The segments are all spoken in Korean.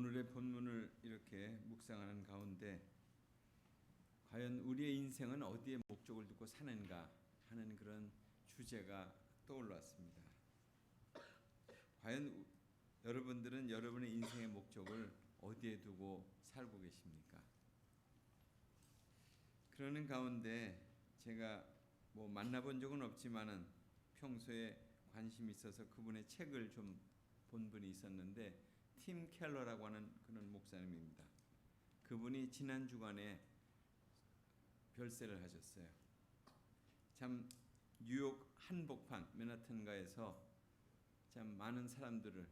오늘의 본문을 이렇게 묵상하는 가운데 과연 우리의 인생은 어디에 목적을 두고 사는가 하는 그런 주제가 떠올랐습니다. 과연 여러분들은 여러분의 인생의 목적을 어디에 두고 살고 계십니까? 그러는 가운데 제가 만나본 적은 없지만은 평소에 관심이 있어서 그분의 책을 좀 본 분이 있었는데 팀 켈러라고 하는 그런 목사님입니다. 그분이 지난 주간에 별세를 하셨어요. 참 뉴욕 한복판 맨하탄가에서 참 많은 사람들을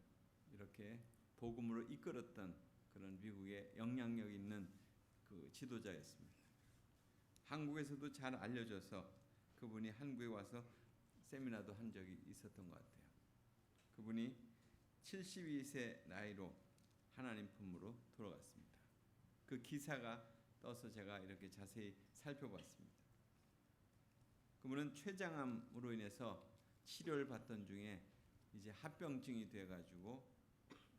이렇게 복음으로 이끌었던 그런 미국의 영향력 있는 그 지도자였습니다. 한국에서도 잘 알려져서 그분이 한국에 와서 세미나도 한 적이 있었던 것 같아요. 그분이 72세 나이로 하나님 품으로 돌아갔습니다. 그 기사가 떠서 제가 이렇게 자세히 살펴봤습니다. 그분은 췌장암으로 인해서 치료를 받던 중에 이제 합병증이 돼가지고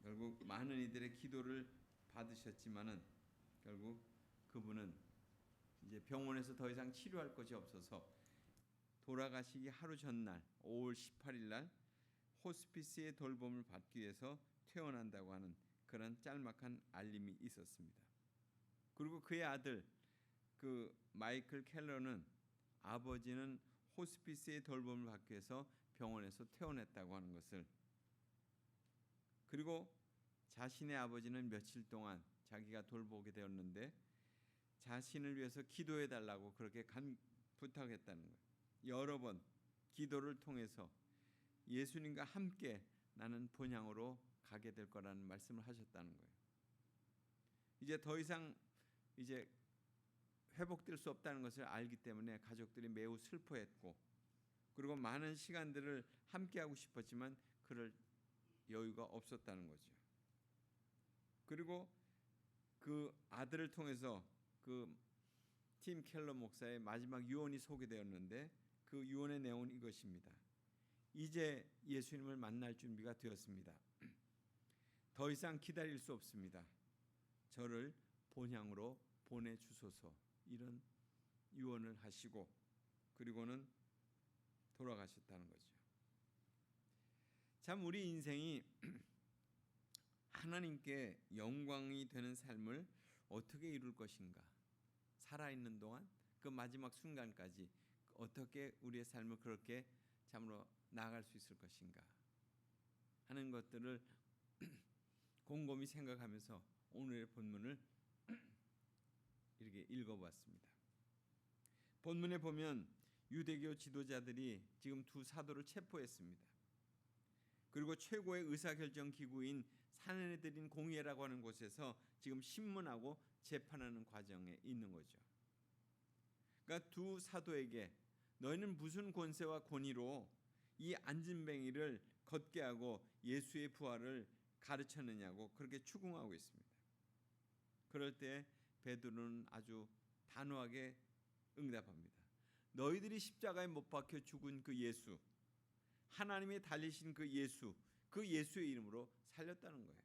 결국 많은 이들의 기도를 받으셨지만은 결국 그분은 이제 병원에서 더 이상 치료할 것이 없어서 돌아가시기 하루 전날 5월 18일 날 호스피스의 돌봄을 받기 위해서 퇴원한다고 하는 그런 짤막한 알림이 있었습니다. 그리고 그의 아들 그 마이클 켈러는 아버지는 호스피스의 돌봄을 받기 위해서 병원에서 퇴원했다고 하는 것을, 그리고 자신의 아버지는 며칠 동안 자기가 돌보게 되었는데 자신을 위해서 기도해 달라고 그렇게 부탁했다는 거예요. 여러 번 기도를 통해서 예수님과 함께 나는 본향으로 가게 될 거라는 말씀을 하셨다는 거예요. 이제 더 이상 이제 회복될 수 없다는 것을 알기 때문에 가족들이 매우 슬퍼했고, 그리고 많은 시간들을 함께하고 싶었지만 그럴 여유가 없었다는 거죠. 그리고 그 아들을 통해서 그 팀 켈러 목사의 마지막 유언이 소개되었는데 그 유언의 내용은 이것입니다. 이제 예수님을 만날 준비가 되었습니다. 더 이상 기다릴 수 없습니다. 저를 본향으로 보내주소서, 이런 유언을 하시고 그리고는 돌아가셨다는 거죠. 참 우리 인생이 하나님께 영광이 되는 삶을 어떻게 이룰 것인가, 살아있는 동안 그 마지막 순간까지 어떻게 우리의 삶을 그렇게 참으로 나아갈 수 있을 것인가 하는 것들을 곰곰이 생각하면서 오늘의 본문을 이렇게 읽어봤습니다. 본문에 보면 유대교 지도자들이 지금 두 사도를 체포했습니다. 그리고 최고의 의사결정 기구인 산헤드린 공의회라고 하는 곳에서 지금 신문하고 재판하는 과정에 있는 거죠. 그러니까 두 사도에게 너희는 무슨 권세와 권위로 이 안진뱅이를 걷게 하고 예수의 부활을 가르쳤느냐고 그렇게 추궁하고 있습니다. 그럴 때 베드로는 아주 단호하게 응답합니다. 너희들이 십자가에 못 박혀 죽은 그 예수, 하나님의 달리신 그 예수, 그 예수의 이름으로 살렸다는 거예요.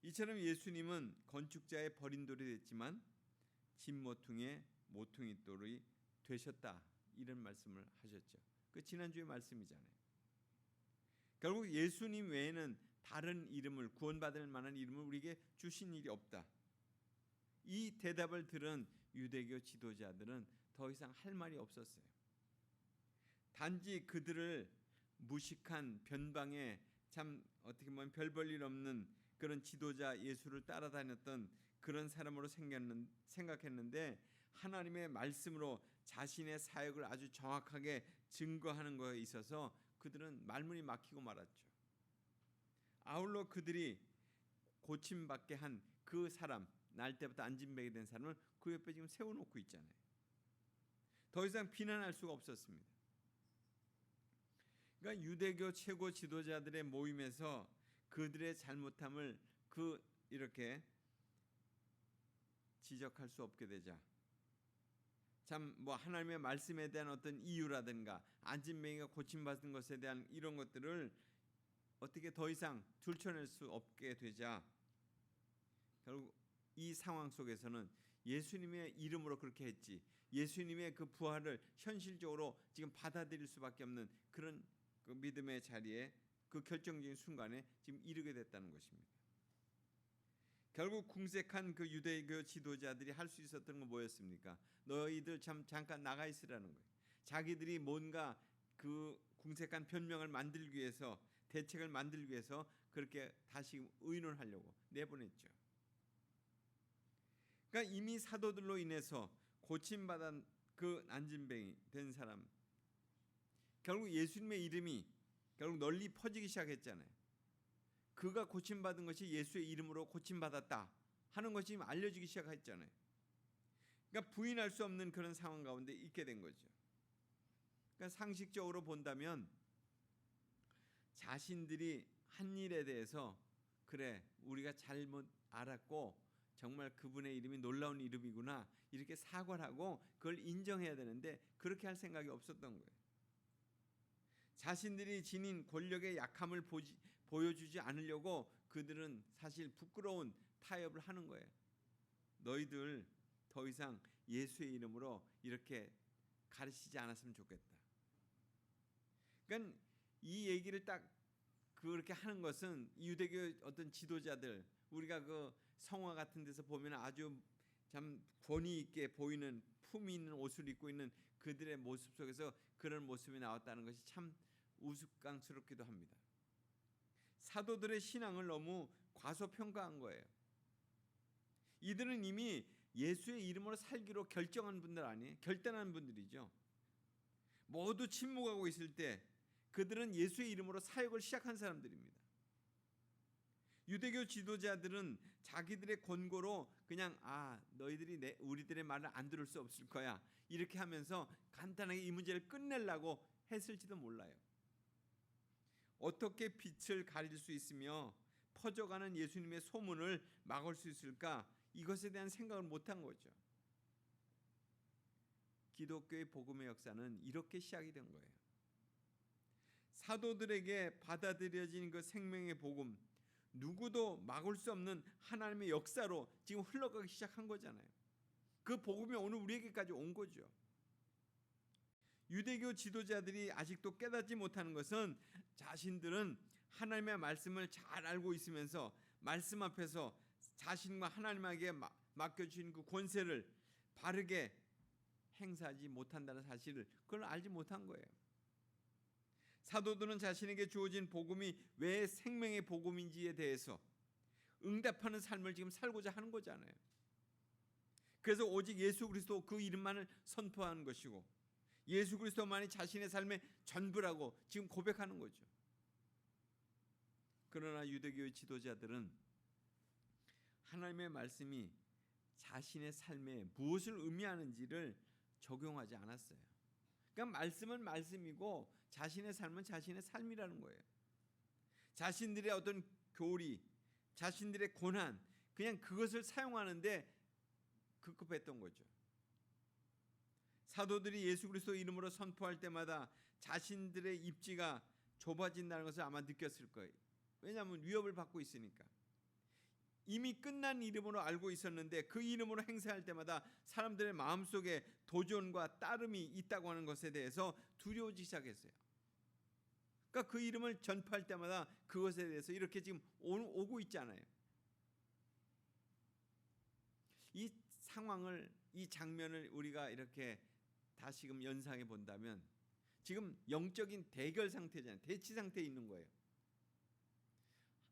이처럼 예수님은 건축자의 버린 돌이 됐지만 진모퉁이의 모퉁이 돌이 되셨다, 이런 말씀을 하셨죠. 그 지난주의 말씀이잖아요. 결국 예수님 외에는 다른 이름을, 구원받을 만한 이름을 우리에게 주신 일이 없다. 이 대답을 들은 유대교 지도자들은 더 이상 할 말이 없었어요. 단지 그들을 무식한 변방에 참 어떻게 보면 별 볼 일 없는 그런 지도자 예수를 따라다녔던 그런 사람으로 생각했는데 하나님의 말씀으로 자신의 사역을 아주 정확하게 증거하는 것에 있어서 그들은 말문이 막히고 말았죠. 아울러 그들이 고침받게 한 그 사람, 날 때부터 안진뱅이 된 사람을 그 옆에 지금 세워놓고 있잖아요. 더 이상 비난할 수가 없었습니다. 그러니까 유대교 최고 지도자들의 모임에서 그들의 잘못함을 이렇게 지적할 수 없게 되자 참 하나님의 말씀에 대한 어떤 이유라든가 안진뱅이가 고침받은 것에 대한 이런 것들을 어떻게 더 이상 들춰낼 수 없게 되자 결국 이 상황 속에서는 예수님의 이름으로 그렇게 했지, 예수님의 그 부활을 현실적으로 지금 받아들일 수밖에 없는 그런 그 믿음의 자리에 그 결정적인 순간에 지금 이르게 됐다는 것입니다. 결국 궁색한 그 유대교 지도자들이 할 수 있었던 건 뭐였습니까? 너희들 참 잠깐 나가 있으라는 거예요. 자기들이 뭔가 그 궁색한 변명을 만들기 위해서, 대책을 만들기 위해서 그렇게 다시 의논하려고 내보냈죠. 그러니까 이미 사도들로 인해서 고침받은 그 난진병이 된 사람, 결국 예수님의 이름이 결국 널리 퍼지기 시작했잖아요. 그가 고침받은 것이 예수의 이름으로 고침받았다 하는 것이 지금 알려지기 시작했잖아요. 그러니까 부인할 수 없는 그런 상황 가운데 있게 된 거죠. 그러니까 상식적으로 본다면 자신들이 한 일에 대해서 그래 우리가 잘못 알았고 정말 그분의 이름이 놀라운 이름이구나 이렇게 사과를 하고 그걸 인정해야 되는데 그렇게 할 생각이 없었던 거예요. 자신들이 지닌 권력의 약함을 보여주지 않으려고 그들은 사실 부끄러운 타협을 하는 거예요. 너희들 더 이상 예수의 이름으로 이렇게 가르치지 않았으면 좋겠다. 그러니까 이 얘기를 딱 그렇게 하는 것은 유대교 어떤 지도자들, 우리가 그 성화 같은 데서 보면 아주 참 권위 있게 보이는 품위 있는 옷을 입고 있는 그들의 모습 속에서 그런 모습이 나왔다는 것이 참 우스꽝스럽기도 합니다. 사도들의 신앙을 너무 과소평가한 거예요. 이들은 이미 예수의 이름으로 살기로 결정한 분들 아니에요? 결단한 분들이죠. 모두 침묵하고 있을 때 그들은 예수의 이름으로 사역을 시작한 사람들입니다. 유대교 지도자들은 자기들의 권고로 그냥 너희들이 우리들의 말을 안 들을 수 없을 거야 이렇게 하면서 간단하게 이 문제를 끝내려고 했을지도 몰라요. 어떻게 빛을 가릴 수 있으며 퍼져가는 예수님의 소문을 막을 수 있을까, 이것에 대한 생각을 못한 거죠. 기독교의 복음의 역사는 이렇게 시작이 된 거예요. 사도들에게 받아들여진 그 생명의 복음, 누구도 막을 수 없는 하나님의 역사로 지금 흘러가기 시작한 거잖아요. 그 복음이 오늘 우리에게까지 온 거죠. 유대교 지도자들이 아직도 깨닫지 못하는 것은 자신들은 하나님의 말씀을 잘 알고 있으면서 말씀 앞에서 자신과 하나님에게 맡겨주신 그 권세를 바르게 행사하지 못한다는 사실을 그걸 알지 못한 거예요. 사도들은 자신에게 주어진 복음이 왜 생명의 복음인지에 대해서 응답하는 삶을 지금 살고자 하는 거잖아요. 그래서 오직 예수 그리스도 그 이름만을 선포하는 것이고 예수 그리스도만이 자신의 삶의 전부라고 지금 고백하는 거죠. 그러나 유대교의 지도자들은 하나님의 말씀이 자신의 삶에 무엇을 의미하는지를 적용하지 않았어요. 그러니까 말씀은 말씀이고 자신의 삶은 자신의 삶이라는 거예요. 자신들의 어떤 교리, 자신들의 고난, 그냥 그것을 사용하는데 급급했던 거죠. 사도들이 예수 그리스도 이름으로 선포할 때마다 자신들의 입지가 좁아진다는 것을 아마 느꼈을 거예요. 왜냐하면 위협을 받고 있으니까. 이미 끝난 이름으로 알고 있었는데 그 이름으로 행세할 때마다 사람들의 마음속에 도전과 따름이 있다고 하는 것에 대해서 두려워지기 시작했어요. 그러니까 그 이름을 전파할 때마다 그것에 대해서 이렇게 지금 오고 있잖아요. 이 상황을, 이 장면을 우리가 이렇게 다시금 연상해 본다면 지금 영적인 대결 상태잖아요. 대치 상태에 있는 거예요.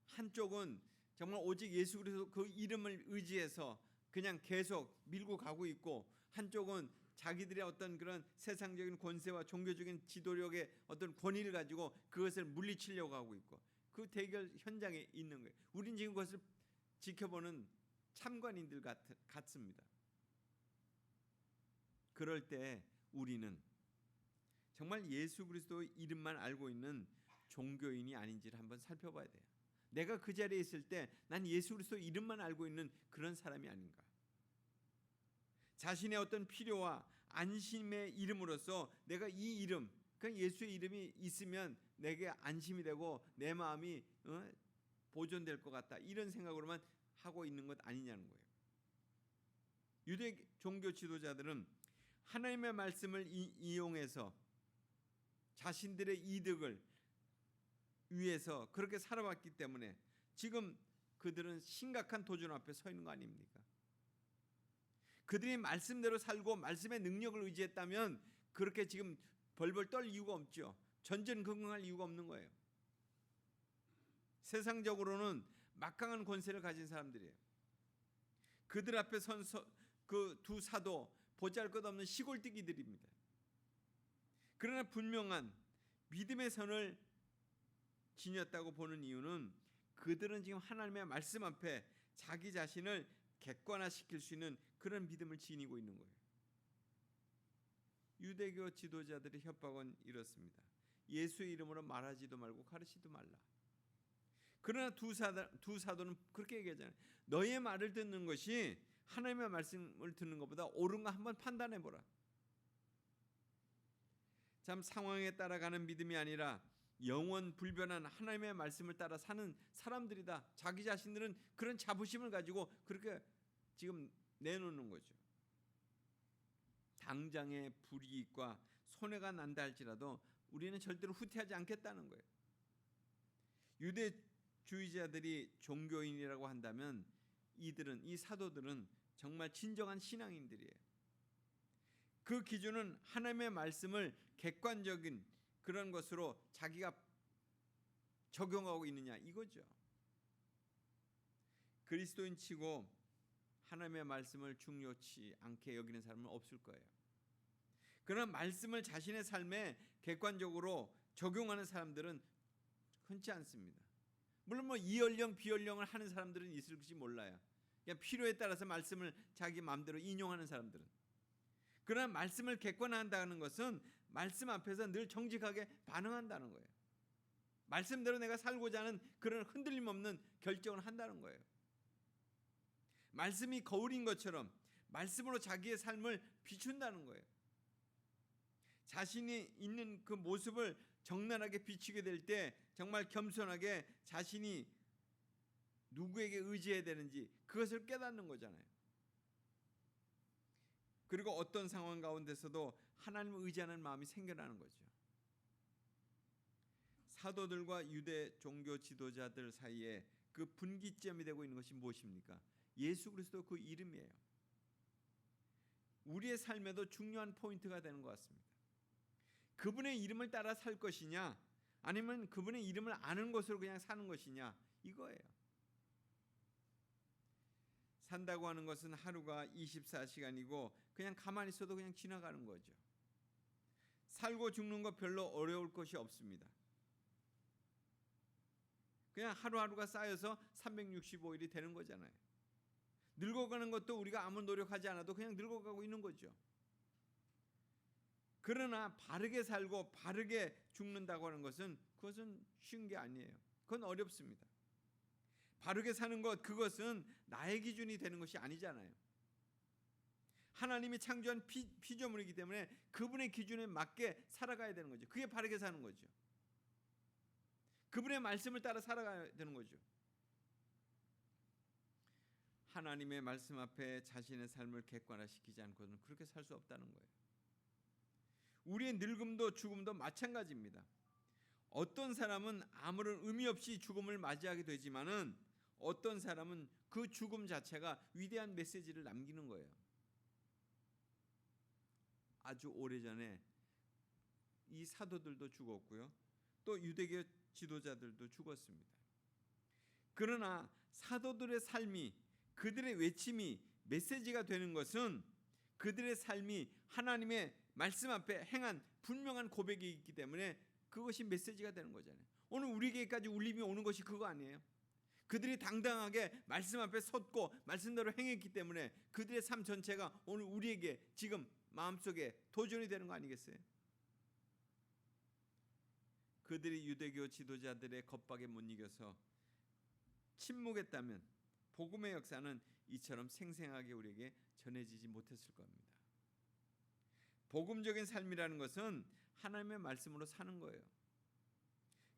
한쪽은 정말 오직 예수 그리스도 그 이름을 의지해서 그냥 계속 밀고 가고 있고, 한쪽은 자기들의 어떤 그런 세상적인 권세와 종교적인 지도력의 어떤 권위를 가지고 그것을 물리치려고 하고 있고, 그 대결 현장에 있는 거예요. 우린 지금 그것을 지켜보는 참관인들 같습니다. 그럴 때 우리는 정말 예수 그리스도 이름만 알고 있는 종교인이 아닌지를 한번 살펴봐야 돼요. 내가 그 자리에 있을 때 난 예수 그리스도 이름만 알고 있는 그런 사람이 아닌가. 자신의 어떤 필요와 안심의 이름으로서 내가 이 이름, 그러니까 예수의 이름이 있으면 내게 안심이 되고 내 마음이 보존될 것 같다, 이런 생각으로만 하고 있는 것 아니냐는 거예요. 유대 종교 지도자들은 하나님의 말씀을 이용해서 자신들의 이득을 위해서 그렇게 살아왔기 때문에 지금 그들은 심각한 도전 앞에 서 있는 거 아닙니까? 그들이 말씀대로 살고 말씀의 능력을 의지했다면 그렇게 지금 벌벌 떨 이유가 없죠. 전전긍긍할 이유가 없는 거예요. 세상적으로는 막강한 권세를 가진 사람들이에요. 그들 앞에 선 그 두 사도 보잘것없는 시골뛰기들입니다. 그러나 분명한 믿음의 선을 지녔다고 보는 이유는 그들은 지금 하나님의 말씀 앞에 자기 자신을 객관화시킬 수 있는 그런 믿음을 지니고 있는 거예요. 유대교 지도자들의 협박은 이렇습니다. 예수의 이름으로 말하지도 말고 가르치지도 말라. 그러나 두 사도는 그렇게 얘기하잖아요. 너의 말을 듣는 것이 하나님의 말씀을 듣는 것보다 옳은가 한번 판단해보라. 참 상황에 따라가는 믿음이 아니라 영원 불변한 하나님의 말씀을 따라 사는 사람들이다. 자기 자신들은 그런 자부심을 가지고 그렇게 지금 내놓는 거죠. 당장의 불이익과 손해가 난다 할지라도 우리는 절대로 후퇴하지 않겠다는 거예요. 유대주의자들이 종교인이라고 한다면 이 사도들은 정말 진정한 신앙인들이에요. 그 기준은 하나님의 말씀을 객관적인 그런 것으로 자기가 적용하고 있느냐 이거죠. 그리스도인치고 하나님의 말씀을 중요치 않게 여기는 사람은 없을 거예요. 그러나 말씀을 자신의 삶에 객관적으로 적용하는 사람들은 흔치 않습니다. 물론 이연령 비연령을 하는 사람들은 있을지 몰라요. 그냥 필요에 따라서 말씀을 자기 마음대로 인용하는 사람들은. 그러나 말씀을 객관화한다는 것은 말씀 앞에서 늘 정직하게 반응한다는 거예요. 말씀대로 내가 살고자 하는 그런 흔들림 없는 결정을 한다는 거예요. 말씀이 거울인 것처럼 말씀으로 자기의 삶을 비춘다는 거예요. 자신이 있는 그 모습을 적나라하게 비추게 될 때 정말 겸손하게 자신이 누구에게 의지해야 되는지 그것을 깨닫는 거잖아요. 그리고 어떤 상황 가운데서도 하나님을 의지하는 마음이 생겨나는 거죠. 사도들과 유대 종교 지도자들 사이에 그 분기점이 되고 있는 것이 무엇입니까? 예수 그리스도 그 이름이에요. 우리의 삶에도 중요한 포인트가 되는 것 같습니다. 그분의 이름을 따라 살 것이냐 아니면 그분의 이름을 아는 것으로 그냥 사는 것이냐 이거예요. 산다고 하는 것은 하루가 24시간이고 그냥 가만히 있어도 그냥 지나가는 거죠. 살고 죽는 거 별로 어려울 것이 없습니다. 그냥 하루하루가 쌓여서 365일이 되는 거잖아요. 늙어가는 것도 우리가 아무 노력하지 않아도 그냥 늙어가고 있는 거죠. 그러나 바르게 살고 바르게 죽는다고 하는 것은 그것은 쉬운 게 아니에요. 그건 어렵습니다. 바르게 사는 것 그것은 나의 기준이 되는 것이 아니잖아요. 하나님이 창조한 피조물이기 때문에 그분의 기준에 맞게 살아가야 되는 거죠. 그게 바르게 사는 거죠. 그분의 말씀을 따라 살아가야 되는 거죠. 하나님의 말씀 앞에 자신의 삶을 객관화시키지 않고는 그렇게 살 수 없다는 거예요. 우리의 늙음도 죽음도 마찬가지입니다. 어떤 사람은 아무런 의미 없이 죽음을 맞이하게 되지만은 어떤 사람은 그 죽음 자체가 위대한 메시지를 남기는 거예요. 아주 오래전에 이 사도들도 죽었고요. 또 유대교 지도자들도 죽었습니다. 그러나 사도들의 삶이 그들의 외침이 메시지가 되는 것은 그들의 삶이 하나님의 말씀 앞에 행한 분명한 고백이 있기 때문에 그것이 메시지가 되는 거잖아요. 오늘 우리에게까지 울림이 오는 것이 그거 아니에요? 그들이 당당하게 말씀 앞에 섰고 말씀대로 행했기 때문에 그들의 삶 전체가 오늘 우리에게 지금 마음속에 도전이 되는 거 아니겠어요? 그들이 유대교 지도자들의 겁박에 못 이겨서 침묵했다면 복음의 역사는 이처럼 생생하게 우리에게 전해지지 못했을 겁니다. 복음적인 삶이라는 것은 하나님의 말씀으로 사는 거예요.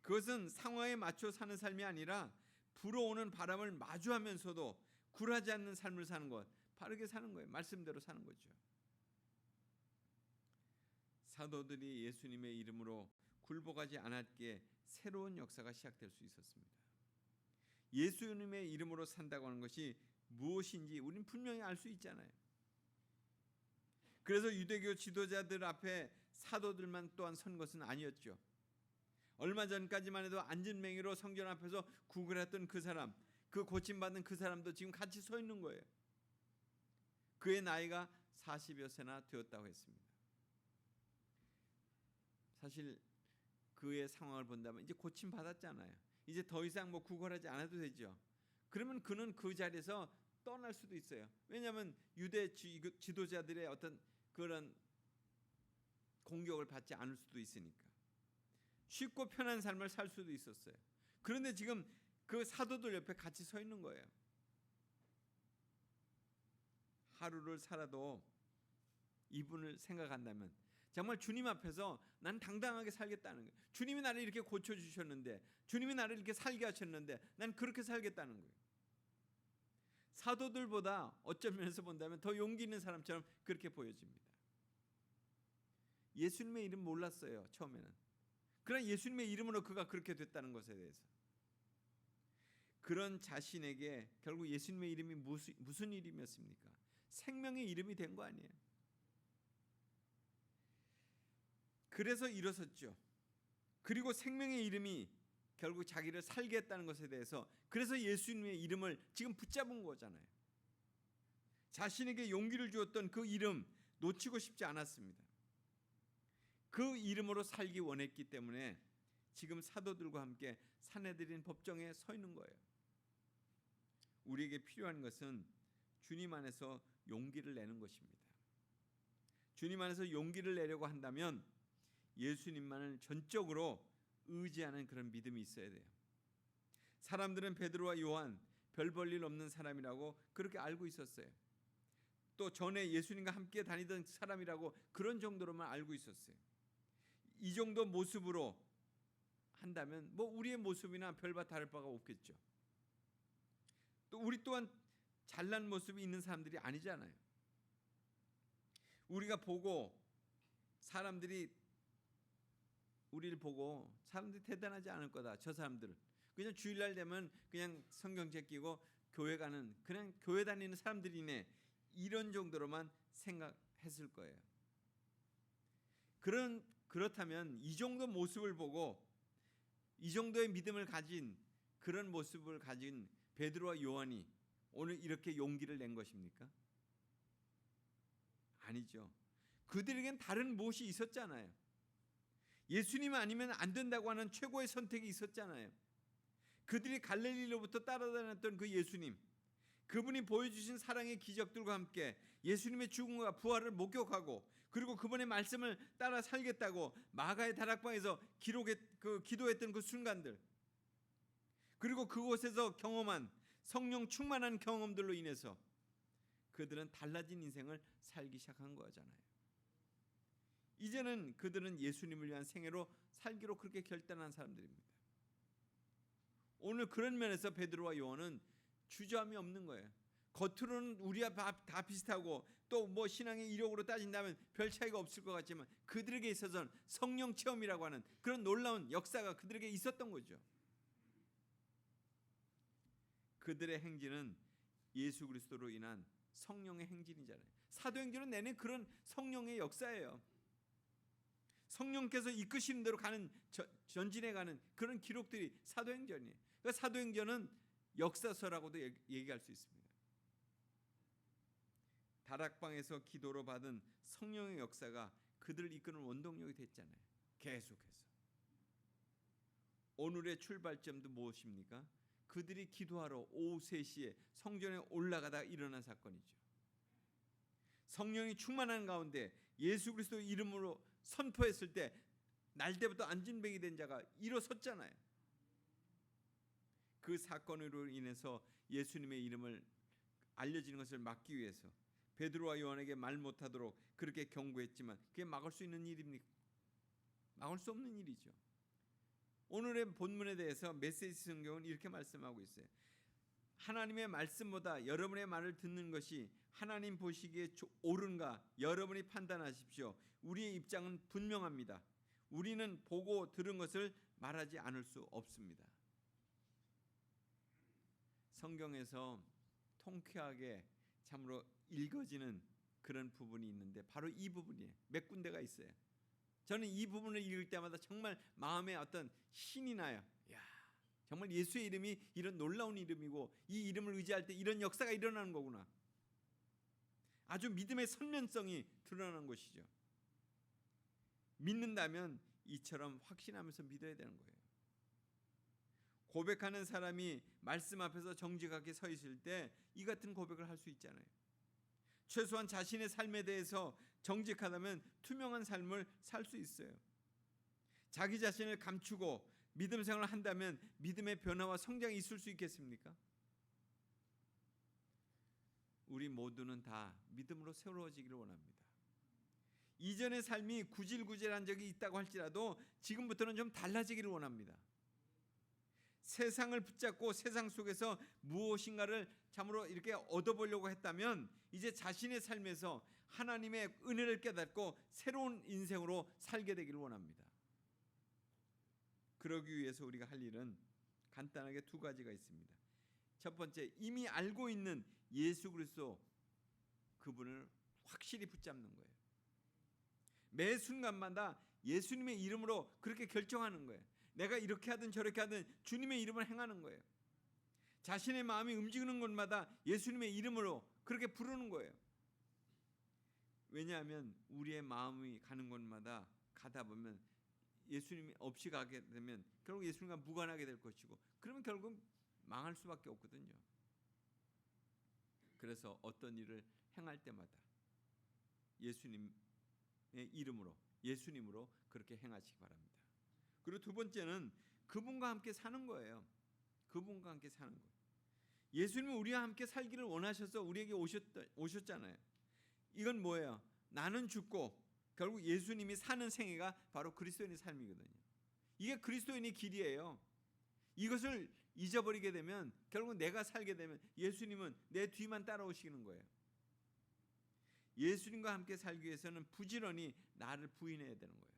그것은 상황에 맞춰 사는 삶이 아니라 불어오는 바람을 마주하면서도 굴하지 않는 삶을 사는 것, 바르게 사는 거예요. 말씀대로 사는 거죠. 사도들이 예수님의 이름으로 굴복하지 않았기에 새로운 역사가 시작될 수 있었습니다. 예수님의 이름으로 산다고 하는 것이 무엇인지 우리는 분명히 알 수 있잖아요. 그래서 유대교 지도자들 앞에 사도들만 또한 선 것은 아니었죠. 얼마 전까지만 해도 안진뱅이로 성전 앞에서 구걸했던 그 사람, 그 고침받은 그 사람도 지금 같이 서 있는 거예요. 그의 나이가 40여 세나 되었다고 했습니다. 사실 그의 상황을 본다면 이제 고침받았잖아요. 이제 더 이상 뭐 구걸하지 않아도 되죠. 그러면 그는 그 자리에서 떠날 수도 있어요. 왜냐하면 유대 지도자들의 어떤 그런 공격을 받지 않을 수도 있으니까. 쉽고 편한 삶을 살 수도 있었어요. 그런데 지금 그 사도들 옆에 같이 서 있는 거예요. 하루를 살아도 이분을 생각한다면 정말 주님 앞에서 난 당당하게 살겠다는 거예요. 주님이 나를 이렇게 고쳐주셨는데, 주님이 나를 이렇게 살게 하셨는데 난 그렇게 살겠다는 거예요. 사도들보다 어떤 면에서 본다면 더 용기 있는 사람처럼 그렇게 보여집니다. 예수님의 이름 몰랐어요, 처음에는. 그러나 예수님의 이름으로 그가 그렇게 됐다는 것에 대해서, 그런 자신에게 결국 예수님의 이름이 무슨 이름이었습니까? 생명의 이름이 된 거 아니에요. 그래서 일어섰죠. 그리고 생명의 이름이 결국 자기를 살게 했다는 것에 대해서, 그래서 예수님의 이름을 지금 붙잡은 거잖아요. 자신에게 용기를 주었던 그 이름 놓치고 싶지 않았습니다. 그 이름으로 살기 원했기 때문에 지금 사도들과 함께 산헤드린 법정에 서 있는 거예요. 우리에게 필요한 것은 주님 안에서 용기를 내는 것입니다. 주님 안에서 용기를 내려고 한다면 예수님만을 전적으로 의지하는 그런 믿음이 있어야 돼요. 사람들은 베드로와 요한 별 볼 일 없는 사람이라고 그렇게 알고 있었어요. 또 전에 예수님과 함께 다니던 사람이라고 그런 정도로만 알고 있었어요. 이 정도 모습으로 한다면 뭐 우리의 모습이나 별바 다를 바가 없겠죠. 또 우리 또한 잘난 모습이 있는 사람들이 아니잖아요. 우리가 보고 사람들이 우리를 보고 사람들이 대단하지 않을 거다. 저 사람들 그냥 주일날 되면 그냥 성경 제끼고 교회 가는, 그냥 교회 다니는 사람들이네, 이런 정도로만 생각했을 거예요. 그렇다면 이 정도 모습을 보고 이 정도의 믿음을 가진, 그런 모습을 가진 베드로와 요한이 오늘 이렇게 용기를 낸 것입니까? 아니죠. 그들에겐 다른 무엇이 있었잖아요. 예수님 아니면 안 된다고 하는 최고의 선택이 있었잖아요. 그들이 갈릴리로부터 따라다녔던 그 예수님, 그분이 보여주신 사랑의 기적들과 함께 예수님의 죽음과 부활을 목격하고, 그리고 그분의 말씀을 따라 살겠다고 마가의 다락방에서 기도했던 그 순간들, 그리고 그곳에서 경험한 성령 충만한 경험들로 인해서 그들은 달라진 인생을 살기 시작한 거잖아요. 이제는 그들은 예수님을 위한 생애로 살기로 그렇게 결단한 사람들입니다. 오늘 그런 면에서 베드로와 요한은 주저함이 없는 거예요. 겉으로는 우리와 다 비슷하고 또 뭐 신앙의 이력으로 따진다면 별 차이가 없을 것 같지만 그들에게 있어서는 성령 체험이라고 하는 그런 놀라운 역사가 그들에게 있었던 거죠. 그들의 행진은 예수 그리스도로 인한 성령의 행진이잖아요. 사도행전은 내내 그런 성령의 역사예요. 성령께서 이끄시는 대로 가는, 전진해가는 그런 기록들이 사도행전이에요. 그러니까 사도행전은 역사서라고도 얘기할 수 있습니다. 다락방에서 기도로 받은 성령의 역사가 그들을 이끄는 원동력이 됐잖아요. 계속해서. 오늘의 출발점도 무엇입니까? 그들이 기도하러 오후 3시에 성전에 올라가다 일어난 사건이죠. 성령이 충만한 가운데 예수 그리스도 이름으로 선포했을 때 날때부터 안진뱅이 된 자가 일어섰잖아요. 그 사건으로 인해서 예수님의 이름을 알려지는 것을 막기 위해서 베드로와 요한에게 말 못하도록 그렇게 경고했지만 그게 막을 수 있는 일입니까? 막을 수 없는 일이죠. 오늘의 본문에 대해서 메시지 성경은 이렇게 말씀하고 있어요. 하나님의 말씀보다 여러분의 말을 듣는 것이 하나님 보시기에 옳은가 여러분이 판단하십시오. 우리의 입장은 분명합니다. 우리는 보고 들은 것을 말하지 않을 수 없습니다. 성경에서 통쾌하게 참으로 읽어지는 그런 부분이 있는데 바로 이 부분이에요. 몇 군데가 있어요. 저는 이 부분을 읽을 때마다 정말 마음에 어떤 신이 나요. 야, 정말 예수의 이름이 이런 놀라운 이름이고 이 이름을 의지할 때 이런 역사가 일어나는 거구나. 아주 믿음의 선면성이 드러나는 것이죠. 믿는다면 이처럼 확신하면서 믿어야 되는 거예요. 고백하는 사람이 말씀 앞에서 정직하게 서 있을 때 이 같은 고백을 할 수 있잖아요. 최소한 자신의 삶에 대해서 정직하다면 투명한 삶을 살 수 있어요. 자기 자신을 감추고 믿음 생활을 한다면 믿음의 변화와 성장이 있을 수 있겠습니까? 우리 모두는 다 믿음으로 새로워지기를 원합니다. 이전의 삶이 구질구질한 적이 있다고 할지라도 지금부터는 좀 달라지기를 원합니다. 세상을 붙잡고 세상 속에서 무엇인가를 참으로 이렇게 얻어보려고 했다면 이제 자신의 삶에서 하나님의 은혜를 깨닫고 새로운 인생으로 살게 되기를 원합니다. 그러기 위해서 우리가 할 일은 간단하게 두 가지가 있습니다. 첫 번째, 이미 알고 있는 예수 그리스도 그분을 확실히 붙잡는 거예요. 매 순간마다 예수님의 이름으로 그렇게 결정하는 거예요. 내가 이렇게 하든 저렇게 하든 주님의 이름을 행하는 거예요. 자신의 마음이 움직이는 곳마다 예수님의 이름으로 그렇게 부르는 거예요. 왜냐하면 우리의 마음이 가는 곳마다 가다 보면 예수님이 없이 가게 되면 결국 예수님과 무관하게 될 것이고 그러면 결국 망할 수밖에 없거든요. 그래서 어떤 일을 행할 때마다 예수님의 이름으로 예수님으로 그렇게 행하시기 바랍니다. 그리고 두 번째는 그분과 함께 사는 거예요. 그분과 함께 사는 거예요. 예수님은 우리와 함께 살기를 원하셔서 우리에게 오셨잖아요. 이건 뭐예요? 나는 죽고 결국 예수님이 사는 생애가 바로 그리스도인의 삶이거든요. 이게 그리스도인의 길이에요. 이것을 잊어버리게 되면 결국 내가 살게 되면 예수님은 내 뒤만 따라오시는 거예요. 예수님과 함께 살기 위해서는 부지런히 나를 부인해야 되는 거예요.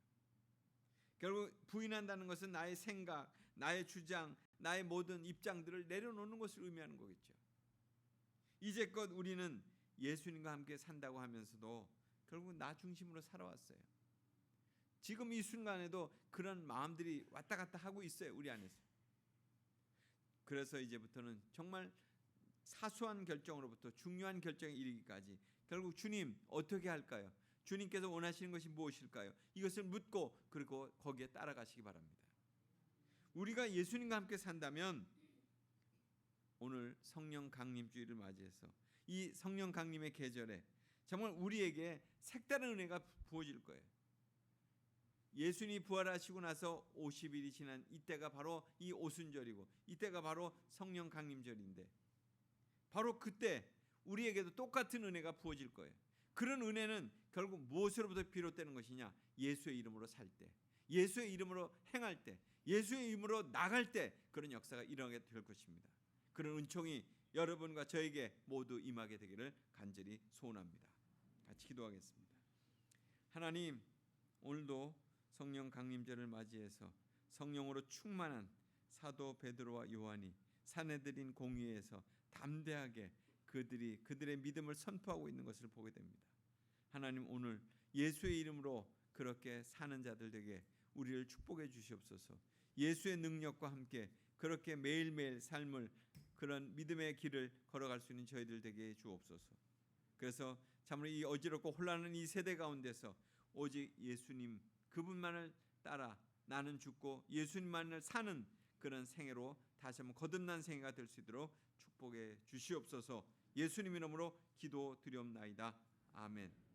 결국 부인한다는 것은 나의 생각, 나의 주장, 나의 모든 입장들을 내려놓는 것을 의미하는 거겠죠. 이제껏 우리는 예수님과 함께 산다고 하면서도 결국 나 중심으로 살아왔어요. 지금 이 순간에도 그런 마음들이 왔다 갔다 하고 있어요. 우리 안에서. 그래서 이제부터는 정말 사소한 결정으로부터 중요한 결정에 이르기까지 결국 주님 어떻게 할까요? 주님께서 원하시는 것이 무엇일까요? 이것을 묻고 그리고 거기에 따라가시기 바랍니다. 우리가 예수님과 함께 산다면 오늘 성령 강림 주일을 맞이해서 이 성령 강림의 계절에 정말 우리에게 색다른 은혜가 부어질 거예요. 예수님이 부활하시고 나서 50일이 지난 이때가 바로 이 오순절이고 이때가 바로 성령 강림절인데 바로 그때 우리에게도 똑같은 은혜가 부어질 거예요. 그런 은혜는 결국 무엇으로부터 비롯되는 것이냐? 예수의 이름으로 살 때, 예수의 이름으로 행할 때, 예수의 이름으로 나갈 때 그런 역사가 일어나게 될 것입니다. 그런 은총이 여러분과 저에게 모두 임하게 되기를 간절히 소원합니다. 같이 기도하겠습니다. 하나님, 오늘도 성령 강림절을 맞이해서 성령으로 충만한 사도 베드로와 요한이 사내들인 공회에서 담대하게 그들의 믿음을 선포하고 있는 것을 보게 됩니다. 하나님, 오늘 예수의 이름으로 그렇게 사는 자들에게 우리를 축복해 주시옵소서. 예수의 능력과 함께 그렇게 매일매일 삶을 그런 믿음의 길을 걸어갈 수 있는 저희들 되게 주옵소서. 그래서 참으로 이 어지럽고 혼란한 이 세대 가운데서 오직 예수님 그분만을 따라 나는 죽고 예수님만을 사는 그런 생애로 다시 한번 거듭난 생애가 될 수 있도록 축복해 주시옵소서. 예수님 이름으로 기도드리옵나이다. 아멘.